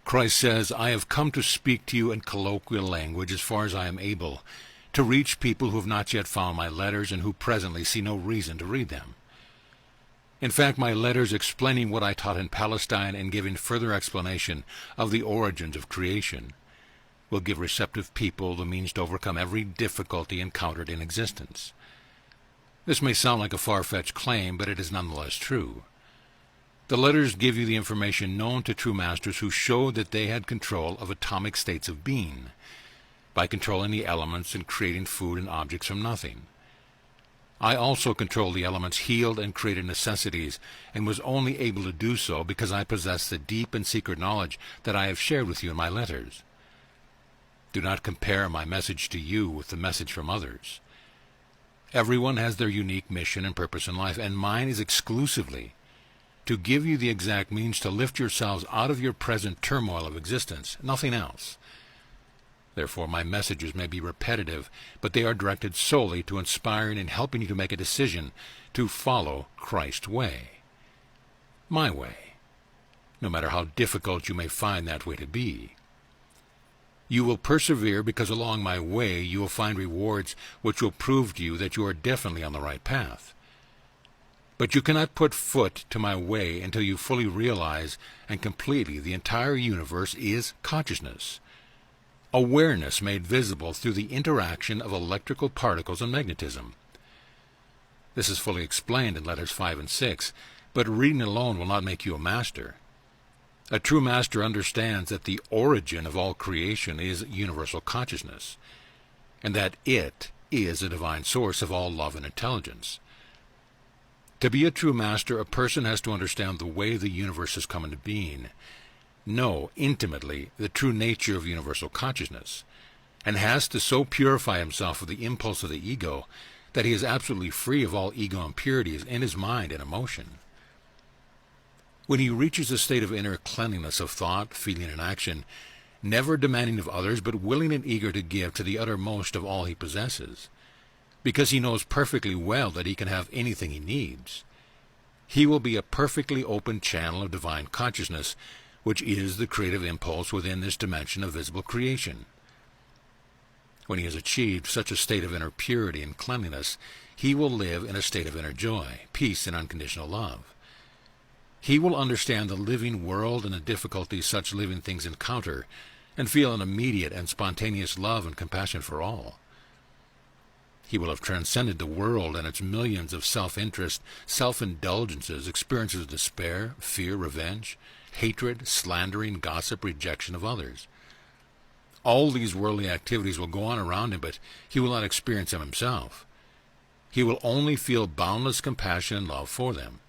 Christ says, I have come to speak to you in colloquial language as far as I am able, to reach people who have not yet found my letters and who presently see no reason to read them. In fact, my letters explaining what I taught in Palestine and giving further explanation of the origins of creation will give receptive people the means to overcome every difficulty encountered in existence. This may sound like a far-fetched claim, but it is nonetheless true. The letters give you the information known to true masters who showed that they had control of atomic states of being, by controlling the elements and creating food and objects from nothing. I also controlled the elements, healed and created necessities, and was only able to do so because I possessed the deep and secret knowledge that I have shared with you in my letters. Do not compare my message to you with the message from others. Everyone has their unique mission and purpose in life, and mine is exclusively to give you the exact means to lift yourselves out of your present turmoil of existence, nothing else. Therefore, my messages may be repetitive, but they are directed solely to inspiring and helping you to make a decision to follow Christ's way, my way, no matter how difficult you may find that way to be. You will persevere because along my way you will find rewards which will prove to you that you are definitely on the right path. But you cannot put foot to my way until you fully realize and completely the entire universe is consciousness, awareness made visible through the interaction of electrical particles and magnetism. This is fully explained in letters 5 and 6, but reading alone will not make you a master. A true master understands that the origin of all creation is universal consciousness, and that it is a divine source of all love and intelligence. To be a true master, a person has to understand the way the universe has come into being, know intimately the true nature of universal consciousness, and has to so purify himself of the impulse of the ego that he is absolutely free of all ego impurities in his mind and emotion. When he reaches a state of inner cleanliness of thought, feeling, and action, never demanding of others, but willing and eager to give to the uttermost of all he possesses, because he knows perfectly well that he can have anything he needs, he will be a perfectly open channel of divine consciousness, which is the creative impulse within this dimension of visible creation. When he has achieved such a state of inner purity and cleanliness, he will live in a state of inner joy, peace, and unconditional love. He will understand the living world and the difficulties such living things encounter, and feel an immediate and spontaneous love and compassion for all. He will have transcended the world and its millions of self-interest, self-indulgences, experiences of despair, fear, revenge, hatred, slandering, gossip, rejection of others. All these worldly activities will go on around him, but he will not experience them himself. He will only feel boundless compassion and love for them.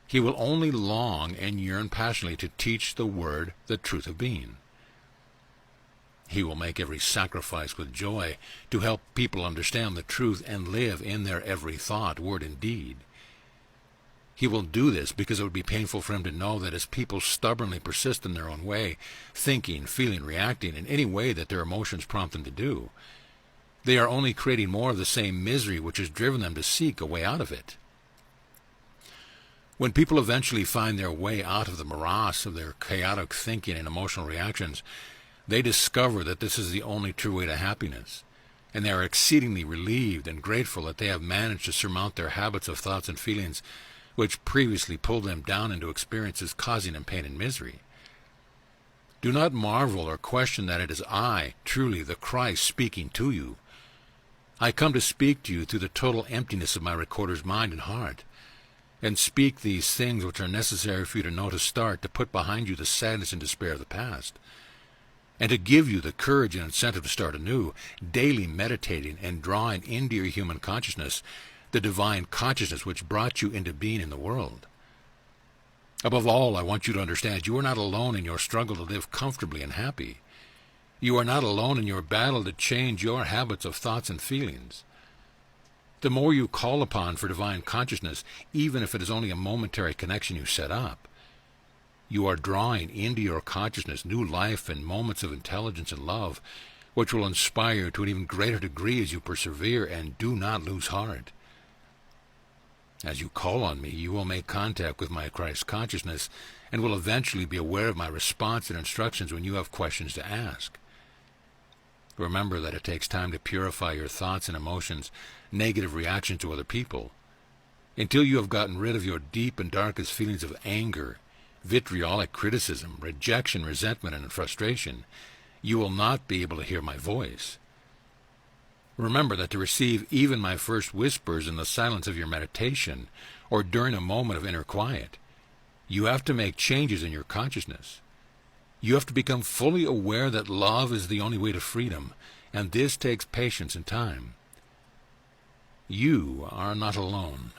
He will only long and yearn passionately to teach the word, the truth of being. He will make every sacrifice with joy to help people understand the truth and live in their every thought, word, and deed. He will do this because it would be painful for him to know that as people stubbornly persist in their own way, thinking, feeling, reacting in any way that their emotions prompt them to do, they are only creating more of the same misery which has driven them to seek a way out of it. When people eventually find their way out of the morass of their chaotic thinking and emotional reactions, they discover that this is the only true way to happiness, and they are exceedingly relieved and grateful that they have managed to surmount their habits of thoughts and feelings which previously pulled them down into experiences causing them pain and misery. Do not marvel or question that it is I, truly the Christ, speaking to you. I come to speak to you through the total emptiness of my recorder's mind and heart, and speak these things which are necessary for you to know to start, to put behind you the sadness and despair of the past, and to give you the courage and incentive to start anew, daily meditating and drawing into your human consciousness the divine consciousness which brought you into being in the world. Above all, I want you to understand you are not alone in your struggle to live comfortably and happy. You are not alone in your battle to change your habits of thoughts and feelings. The more you call upon for divine consciousness, even if it is only a momentary connection you set up, you are drawing into your consciousness new life and moments of intelligence and love, which will inspire you to an even greater degree as you persevere and do not lose heart. As you call on me, you will make contact with my Christ consciousness and will eventually be aware of my response and instructions when you have questions to ask. Remember that it takes time to purify your thoughts and emotions, negative reactions to other people. Until you have gotten rid of your deep and darkest feelings of anger, vitriolic criticism, rejection, resentment, and frustration, you will not be able to hear my voice. Remember that to receive even my first whispers in the silence of your meditation or during a moment of inner quiet, you have to make changes in your consciousness. You have to become fully aware that love is the only way to freedom, and this takes patience and time. You are not alone.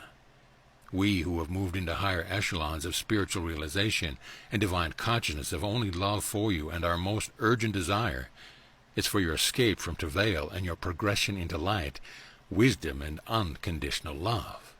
We who have moved into higher echelons of spiritual realization and divine consciousness have only love for you, and our most urgent desire is for your escape from travail and your progression into light, wisdom, and unconditional love.